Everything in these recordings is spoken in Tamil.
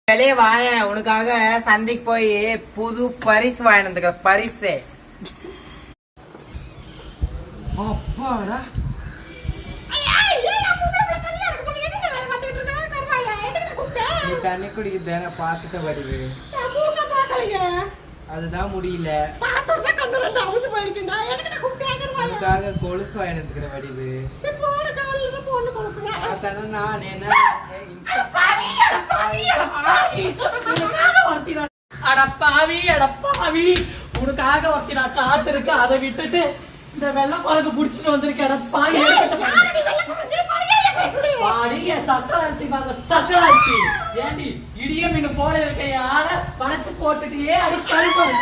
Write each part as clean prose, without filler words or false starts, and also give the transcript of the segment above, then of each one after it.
வெளியே வாய, உனக்காக சந்தைக்கு போய் புது பரிசு வாங்கினதுக்கு பரிசு. அப்பாடா தண்ணி குடிக்குது பாத்துட்ட வடிவு. அதுதான் முடியல. உனக்காக கொலுசு வாங்கினதுக்கிற வடிவு. நான் என்ன அடப்பாவி அடப்பாவி, உனக்காக ஒருத்தி நான் காத்திருக்கு. அதை விட்டுட்டு இந்த வெள்ளம் குரங்கு புடிச்சிட்டு வந்திருக்கேன். அடப்பாவி சக்கராச்சி ஏண்டி இடிய மீன் போல இருக்க யார படைச்சு போட்டுட்டே அடி கருப்பாரு.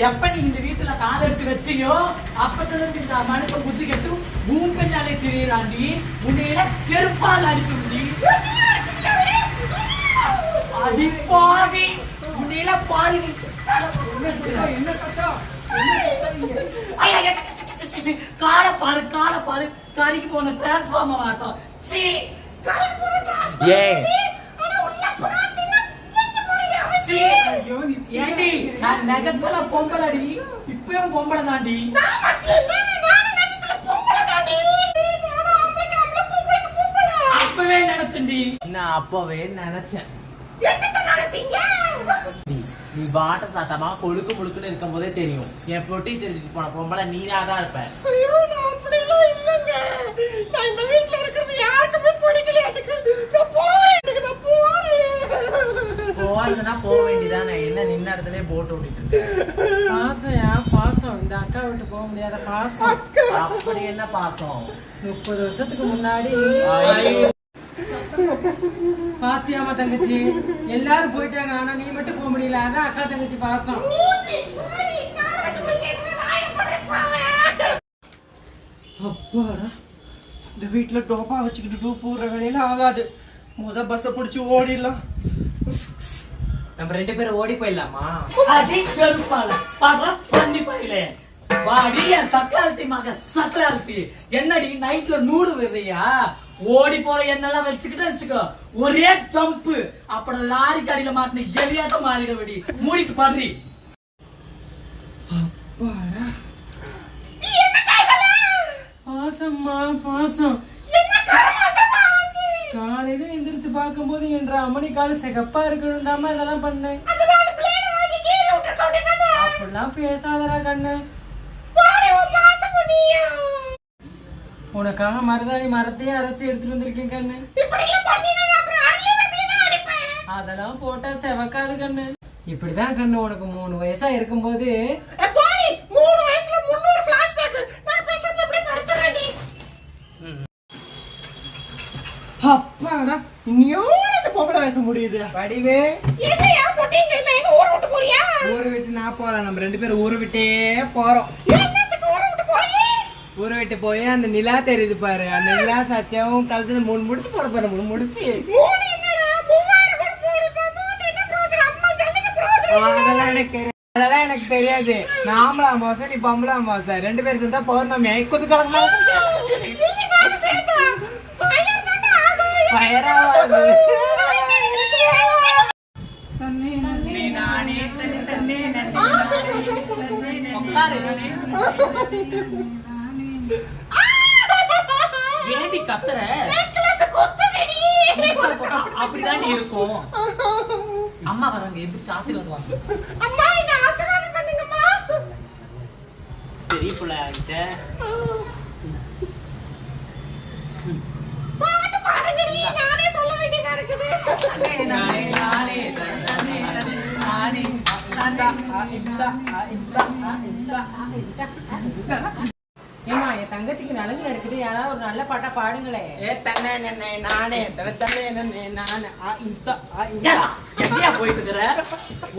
எப்ப நீ இந்த வீட்டுல கால் எடுத்து வச்சியோ அப்பத்துல இருந்து இந்த மனுஷன் புத்தி கட்டு பூம் பெண்ணாலே திரியறாண்டி. உன்னையில செருப்பால் அடிக்கும்டி. அடிப்பாவி உன்னையில பாரு. என்ன சத்தம்? காலை பாரு காலை பாரு. கறிக்கு போன டிரான்ஸ்ஃபார்மர் ஆட்டம். ஏண்டி நான் நிஜத்துல பொம்பளடி, இப்பயும் பொம்பளை தாண்டி. அப்பவே நினைச்சேன்டி. நான் அப்பவே நினைச்சேன். நீ பாட்ட சாத்தமா கொழுக்கு முழுக்குன்னு இருக்கும் போதே தெரியும் என் பொட்டி தெரிஞ்சுட்டு போன பொம்பளை நீனா தான் இருப்ப. போறதுன்னா போக வேண்டியதானே, என்ன நின்ன இடத்துல போட்டு ஓட்டிட்டு இருக்கேன். பாசம் இந்த அக்கா விட்டு போக முடியாத பாசம். அப்படி என்ன பாசம்? 30 வருஷத்துக்கு முன்னாடி பாத்தியாமா தங்கச்சி எல்லாரும் போயிட்டாங்க, ஆனா நீ மட்டும் போக முடியல. அதான் அக்கா தங்கச்சி பாசம். அப்பாடா, இந்த வீட்டுல டோப்பா வச்சுக்கிட்டு டூ போற வேலையில ஆகாது. முத பஸ்ஸ பிடிச்சி ஓடிடலாம். நம்ம 2 பேரும் ஓடி போயிடலாமா? சக்கலாத்தி மக சக்கலாத்தி என்னடி நைட்ல நூடு விடுறியா? ஓடி போற எண்ணெல்லாம் வச்சுக்கிட்டு வச்சுக்கோ, ஒரே ஜம்பு. அப்புறம் லாரி கடியில மாட்டின எலியாட்டம் மாறிடுவடி. மூடிட்டு பாடுறி. பாசம்மா பாசம். காலையில எந்திரிச்சு பார்க்கும் போது என்ற அம்மனி கால சிகப்பா இருக்கணும் தாமா இதெல்லாம் பண்ணேன். அப்படிலாம் பேசாதடா கண்ணு. உனக்காக மருதாணி மரத்தையே அரைச்சி எடுத்துட்டு வந்திருக்கேன் கண்ணு. அதெல்லாம் போட்டா செவக்காது கண்ணு. இப்படிதான் கண்ணு உனக்கு 3 வயசா இருக்கும்போது அப்பாடா, இன்னையோட இந்த பொம்பளை பேச முடியுது. வடிவே ஊரை விட்டு நான் போறேன். நம்ம 2 பேரும் ஊரை விட்டே போறோம். ஊரை விட்டு போய் அந்த நிலா தெரியுது பாரு, அந்த நிலா சத்தியம் கலந்து 3 முடிச்சு போட போற. 3 முடிச்சு அதெல்லாம் எனக்கு தெரியாது. நான் ஆம்பளை அமாவாசை, நீ பொம்பளை அமாவாசை. 2 பேருக்கு இருந்தா பௌர்ணமி குதுக்கலமா ஏண்டி கத்துற? அப்படிதான் இருக்கும். அம்மா வராங்க, எந்திரிச்சு ஆசீர்வாதம் வாங்க. பெரிய பிள்ளை ஆகிட்ட ஏமா என் தங்கச்சிக்கு நலங்கு நடக்குது, யாராவது ஒரு நல்ல பாட்டா பாடுங்களே. எங்கேயா போயிட்டு இருக்கிற?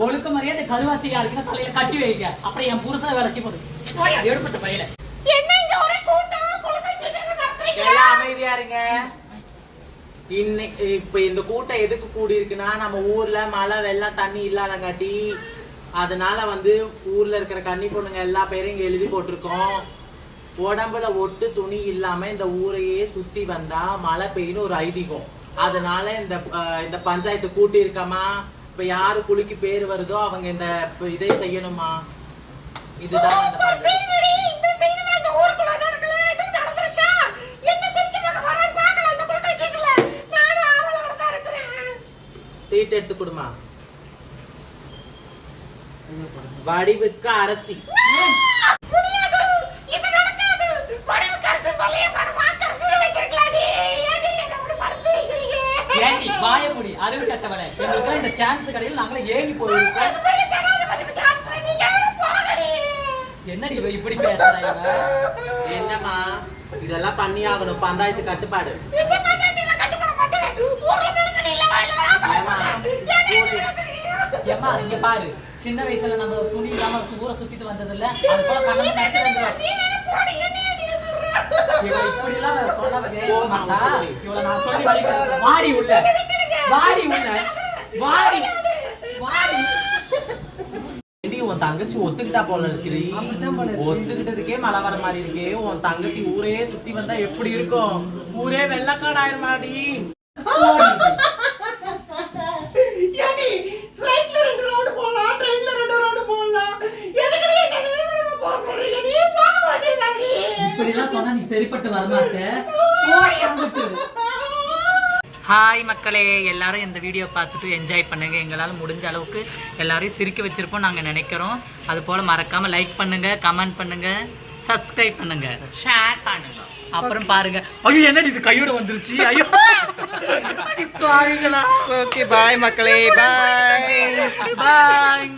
ஒழுக்க மரியாதை கழுவாச்சி யாருக்குன்னா தலையில கட்டி வைக்க. அப்புறம் என் புருஷனை விளக்கி போடு. எடுப்பட்ட பையில அமைதியா இருங்க. இன்னைக்கு இப்ப இந்த கூட்டம் எதுக்கு கூடி இருக்குன்னா, நம்ம ஊர்ல மழை வெள்ளம் தண்ணி இல்லாதங்காட்டி, அதனால ஊர்ல இருக்கிற கன்னி பொண்ணுங்க எல்லா பேரும் இங்க எழுதி போட்டிருக்கோம். உடம்புல ஒட்டு துணி இல்லாம இந்த ஊரையே சுத்தி வந்தா மழை பெய்யுன்னு ஒரு ஐதீகம். அதனால இந்த பஞ்சாயத்து கூட்டி இருக்கமா. இப்ப யாரு குளிக்கு பேர் வருதோ அவங்க இந்த இதை செய்யணுமா. இதுதான் சீட் எடுத்து கொடுமா. வடிவுக்கு அரசி ஏண்டி வாய முடி அறிவு கட்டவளே. எங்களுக்கு இந்த சான்ஸ் கடையில் நாங்களே ஏங்கி போயிருக்கோம். என்னடி இவ இப்படி பேசுறா? என்னம்மா இதெல்லாம் பண்ணி ஆகணும். பஞ்சாயத்து கட்டுப்பாடு. ஏமா இங்க பாரு, சின்ன வயசுல நம்ம துணி இல்லாம ஊரை சுத்திட்டு வந்தது இல்ல, அது போல கண்ணு நினைச்சு வந்துடும். இப்படி எல்லாம் சொல்லாம கேட்க மாட்டா. இவளை நான் சொல்லி வலிக்கிறேன். வாடி உள்ள, வாடி உள்ள, வாடி வாடி. உன் தங்கச்சி ஒத்துக்கிட்டா போல இருக்கிறீ. ஒத்துக்கிட்டதுக்கே மழை வர மாதிரி இருக்கே. உன் தங்கச்சி ஊரே சுத்தி வந்தா எப்படி இருக்கும்? ஊரே வெள்ளக்காடு ஆயிருமாடி. சரிப்பட்டு வரமாட்டே. ஹாய் மக்களே, எல்லாரும் இந்த வீடியோ பார்த்துட்டு என்ஜாய் பண்ணுங்க. எங்களால் முடிஞ்ச அளவுக்கு எல்லாரையும் சிரிக்க வச்சிருப்போம் நாங்கள் நினைக்கிறோம். அது போல் மறக்காம லைக் பண்ணுங்க, கமெண்ட் பண்ணுங்க, சப்ஸ்கிரைப் பண்ணுங்க, ஷேர் பண்ணுங்க. அப்புறம் பாருங்க. ஐயோ என்னடி இது கையோட வந்துருச்சு. ஐயோ ஓகே பாய் மக்களே. பாய் பாய்.